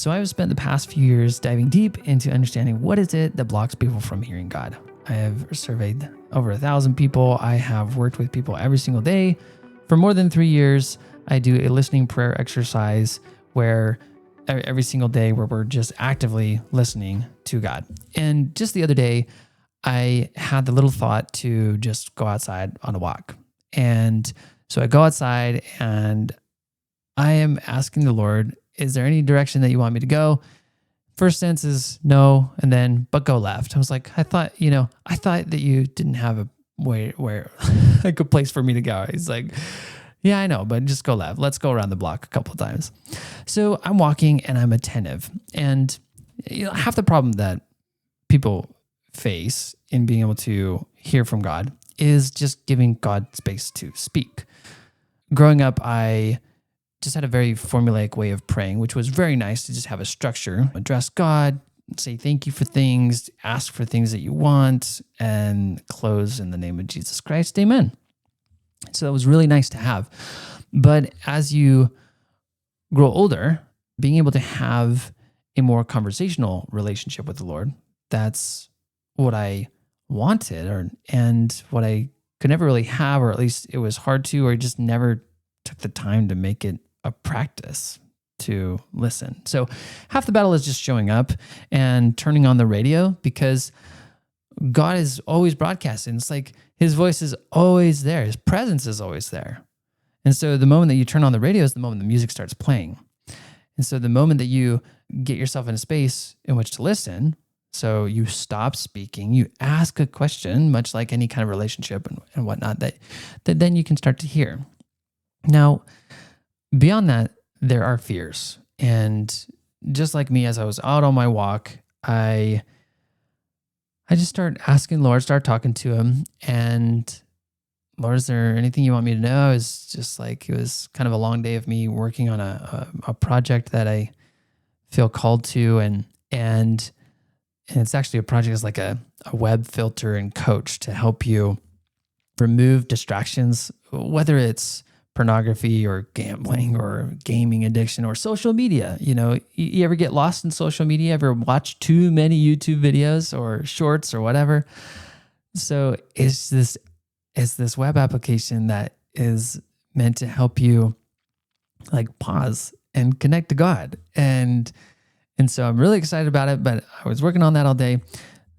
So I've spent the past few years diving deep into understanding what is it that blocks people from hearing God. I have surveyed over 1,000 people. I have worked with people every single day. For more than 3 years, I do a listening prayer exercise where every single day where we're just actively listening to God. And just the other day, I had the little thought to just go outside on a walk. And so I go outside and I am asking the Lord, is there any direction that you want me to go? First sense is no, and then, but go left. I was like, I thought that you didn't have a way where like a place for me to go. He's like, yeah, I know, but just go left. Let's go around the block a couple of times. So I'm walking and I'm attentive. And half the problem that people face in being able to hear from God is just giving God space to speak. Growing up, I just had a very formulaic way of praying, which was very nice to just have a structure, address God, say thank you for things, ask for things that you want, and close in the name of Jesus Christ, amen. So that was really nice to have. But as you grow older, being able to have a more conversational relationship with the Lord, that's what I wanted, and what I could never really have, or at least it was hard to, or just never took the time to make it a practice to listen. So half the battle is just showing up and turning on the radio, because God is always broadcasting. It's like his voice is always there. His presence is always there. And so the moment that you turn on the radio is the moment the music starts playing. And so the moment that you get yourself in a space in which to listen, so you stop speaking, you ask a question, much like any kind of relationship and whatnot, that then you can start to hear. Now, beyond that, there are fears. And just like me, as I was out on my walk, I just start asking Lord, start talking to him. And Lord, is there anything you want me to know? It's just like, it was kind of a long day of me working on a project that I feel called to. And it's actually a project that's like a web filter and coach to help you remove distractions, whether it's pornography or gambling or gaming addiction or social media. You ever get lost in social media? Ever watch too many YouTube videos or shorts or whatever? So it's this web application that is meant to help you like pause and connect to God. And so I'm really excited about it, but I was working on that all day,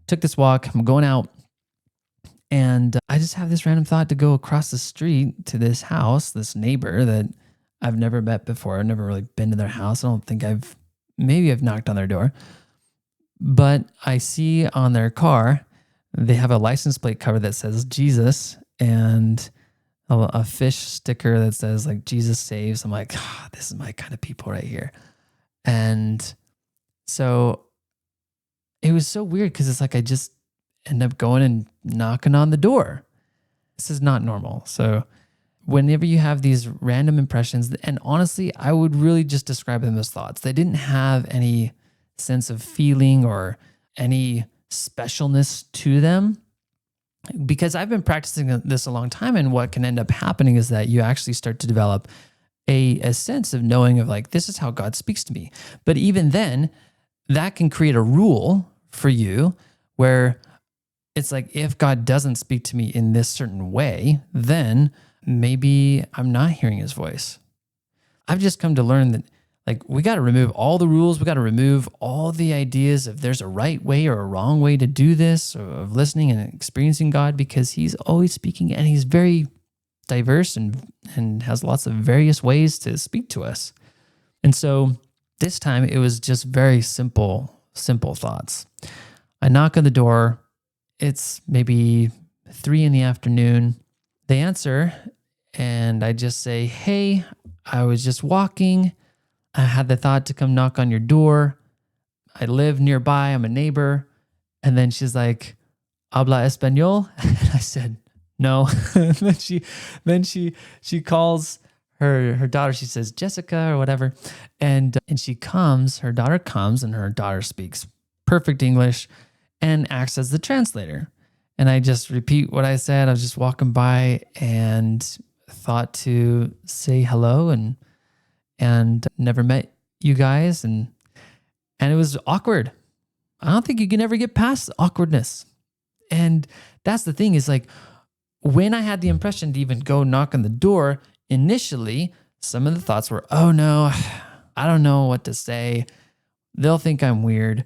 took this walk, I'm going out, and I just have this random thought to go across the street to this house, this neighbor that I've never met before. I've never really been to their house. I don't think I've knocked on their door, but I see on their car, they have a license plate cover that says Jesus and a fish sticker that says like Jesus saves. I'm like, this is my kind of people right here. And so it was so weird because it's like I just end up going and knocking on the door. This is not normal. So whenever you have these random impressions, and honestly, I would really just describe them as thoughts. They didn't have any sense of feeling or any specialness to them, because I've been practicing this a long time. And what can end up happening is that you actually start to develop a sense of knowing of like, this is how God speaks to me. But even then, that can create a rule for you where it's like, if God doesn't speak to me in this certain way, then maybe I'm not hearing his voice. I've just come to learn that like, we got to remove all the rules. We got to remove all the ideas of there's a right way or a wrong way to do this, or of listening and experiencing God, because he's always speaking and he's very diverse and has lots of various ways to speak to us. And so this time it was just very simple thoughts. I knock on the door. It's maybe 3 p.m. They answer and I just say, hey, I was just walking. I had the thought to come knock on your door. I live nearby. I'm a neighbor. And then she's like, habla español? And I said, no. And then she calls her daughter. She says, Jessica or whatever. And her daughter comes, and her daughter speaks perfect English and acts as the translator. And I just repeat what I said. I was just walking by and thought to say hello and never met you guys. And And it was awkward. I don't think you can ever get past awkwardness. And that's the thing is like, when I had the impression to even go knock on the door, initially, some of the thoughts were, oh no, I don't know what to say. They'll think I'm weird.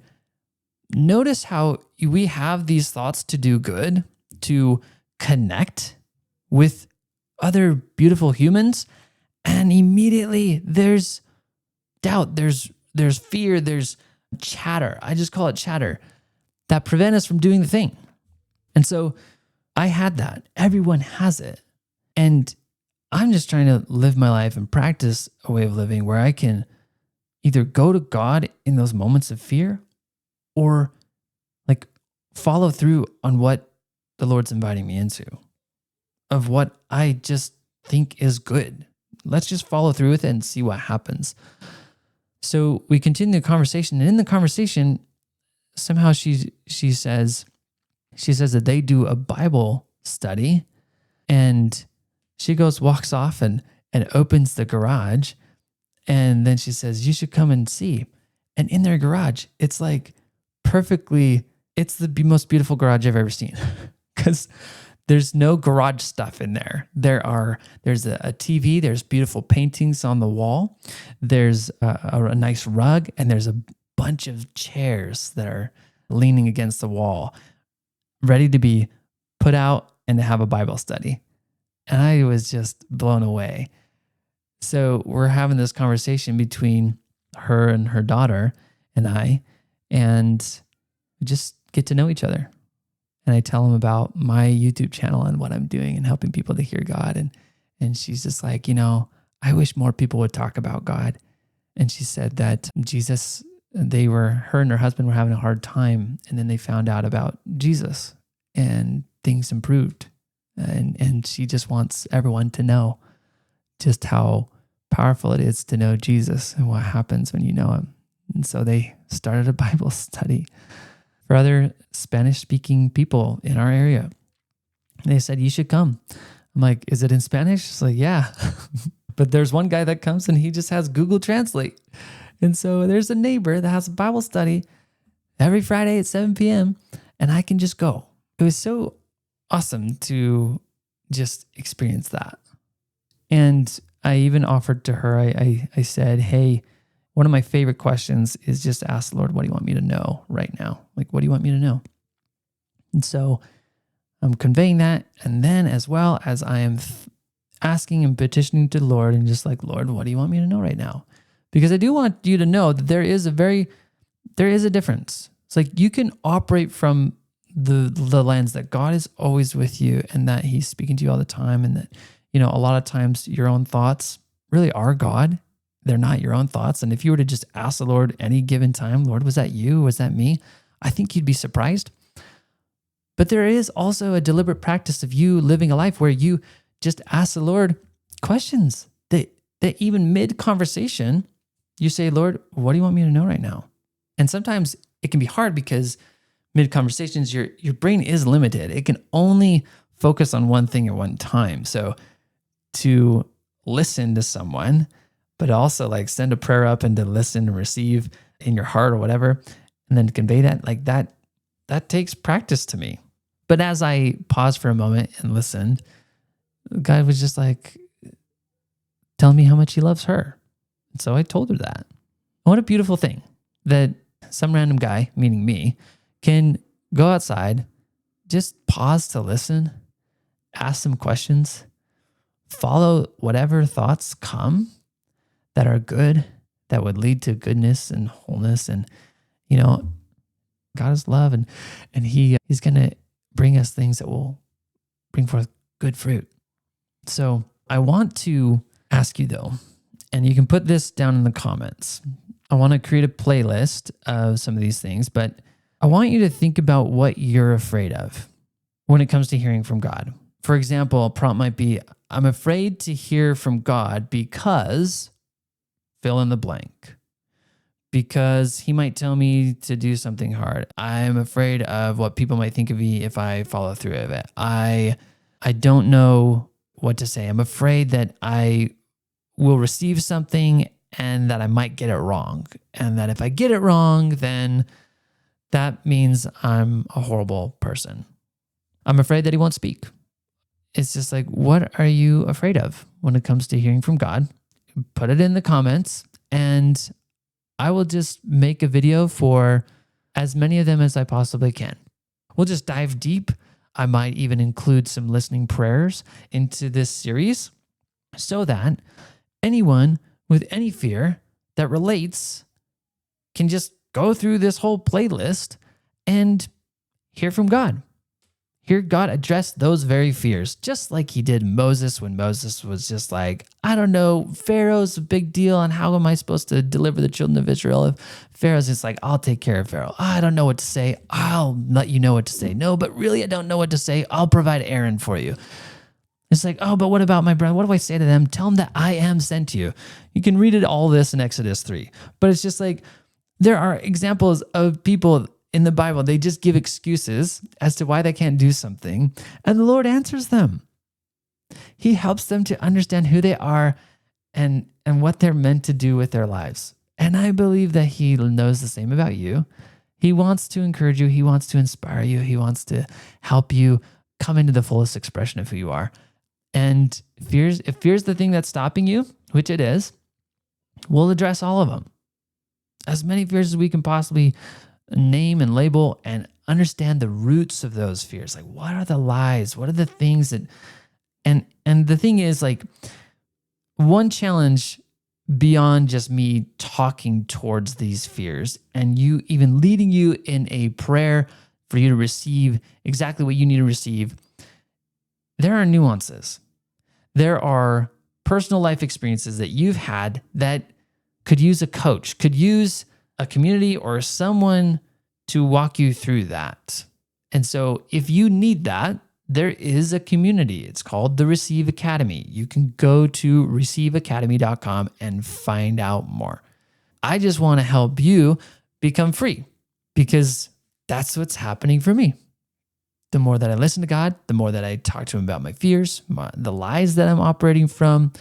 Notice how we have these thoughts to do good, to connect with other beautiful humans. And immediately there's doubt, there's fear, there's chatter. I just call it chatter that prevent us from doing the thing. And so I had that. Everyone has it. And I'm just trying to live my life and practice a way of living where I can either go to God in those moments of fear or like follow through on what the Lord's inviting me into, of what I just think is good. Let's just follow through with it and see what happens. So we continue the conversation, and in the conversation, somehow she says that they do a Bible study, and she walks off and opens the garage, and then she says, "You should come and see." And in their garage, it's like it's the most beautiful garage I've ever seen, because there's no garage stuff in there. There's a TV, there's beautiful paintings on the wall, there's a nice rug, and there's a bunch of chairs that are leaning against the wall, ready to be put out and to have a Bible study. And I was just blown away. So we're having this conversation between her and her daughter and I, and just get to know each other. And I tell them about my YouTube channel and what I'm doing and helping people to hear God. And she's just like, I wish more people would talk about God. And she said that Jesus, her and her husband were having a hard time. And then they found out about Jesus and things improved. And she just wants everyone to know just how powerful it is to know Jesus and what happens when you know him. And so they started a Bible study for other Spanish-speaking people in our area. And they said, "You should come." I'm like, "Is it in Spanish?" She's like, "Yeah." But there's one guy that comes and he just has Google Translate. And so there's a neighbor that has a Bible study every Friday at 7 p.m. and I can just go. It was so awesome to just experience that. And I even offered to her, I said, "Hey, one of my favorite questions is just ask the Lord, what do you want me to know right now? Like, what do you want me to know?" And so I'm conveying that. And then as well as I am asking and petitioning to the Lord and just like, "Lord, what do you want me to know right now?" Because I do want you to know that there is a difference. It's like you can operate from the lens that God is always with you and that he's speaking to you all the time. And that, a lot of times your own thoughts really are God. They're not your own thoughts. And if you were to just ask the Lord any given time, "Lord, was that you? Was that me?" I think you'd be surprised. But there is also a deliberate practice of you living a life where you just ask the Lord questions that even mid-conversation, you say, "Lord, what do you want me to know right now?" And sometimes it can be hard because mid-conversations, your brain is limited. It can only focus on one thing at one time. So to listen to someone, but also like send a prayer up and to listen and receive in your heart or whatever, and then convey that takes practice to me. But as I paused for a moment and listened, God was just like telling me how much he loves her. And so I told her that. And what a beautiful thing that some random guy, meaning me, can go outside, just pause to listen, ask some questions, follow whatever thoughts come that are good, that would lead to goodness and wholeness. And, God is love, and he's going to bring us things that will bring forth good fruit. So I want to ask you though, and you can put this down in the comments. I want to create a playlist of some of these things, but I want you to think about what you're afraid of when it comes to hearing from God. For example, a prompt might be, "I'm afraid to hear from God because," fill in the blank. Because he might tell me to do something hard. I'm afraid of what people might think of me if I follow through with it. I don't know what to say. I'm afraid that I will receive something and that I might get it wrong. And that if I get it wrong, then that means I'm a horrible person. I'm afraid that he won't speak. It's just like, what are you afraid of when it comes to hearing from God? Put it in the comments, and I will just make a video for as many of them as I possibly can. We'll just dive deep. I might even include some listening prayers into this series so that anyone with any fear that relates can just go through this whole playlist and hear from God. Hear God address those very fears, just like he did Moses when Moses was just like, I don't know, Pharaoh's a big deal, and how am I supposed to deliver the children of Israel if Pharaoh's just like, I'll take care of Pharaoh. I don't know what to say. I'll let you know what to say. No, but really, I don't know what to say. I'll provide Aaron for you. It's like, oh, but what about my brother? What do I say to them? Tell them that I am sent to you. You can read it all this in Exodus 3. But it's just like, there are examples of people in the Bible, they just give excuses as to why they can't do something, and the Lord answers them. He helps them to understand who they are and what they're meant to do with their lives. And I believe that he knows the same about you. He wants to encourage you. He wants to inspire you. He wants to help you come into the fullest expression of who you are. And if fear's the thing that's stopping you, which it is, we'll address all of them. As many fears as we can possibly name and label, and understand the roots of those fears. Like, what are the lies? What are the things that, and the thing is, like, one challenge beyond just me talking towards these fears and you even leading you in a prayer for you to receive exactly what you need to receive, there are nuances. There are personal life experiences that you've had that could use a coach, could use a community or someone to walk you through that. And so if you need that, there is a community. It's called the Receive Academy. You can go to receiveacademy.com and find out more. I just want to help you become free, because that's what's happening for me. The more that I listen to God, the more that I talk to him about my fears, the lies that I'm operating from,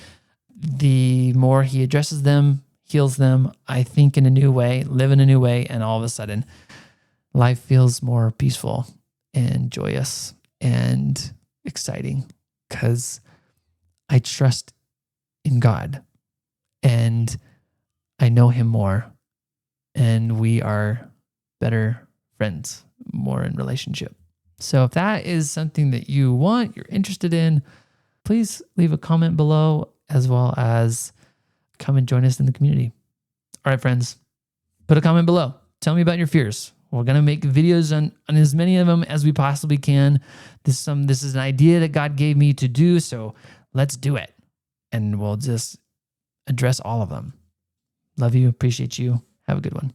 the more he addresses them, heals them. I think in a new way, live in a new way, and all of a sudden, life feels more peaceful and joyous and exciting because I trust in God and I know him more, and we are better friends, more in relationship. So if that is something that you want, you're interested in, please leave a comment below, as well as come and join us in the community. All right, friends, put a comment below. Tell me about your fears. We're going to make videos on as many of them as we possibly can. This is an idea that God gave me to do, so let's do it. And we'll just address all of them. Love you. Appreciate you. Have a good one.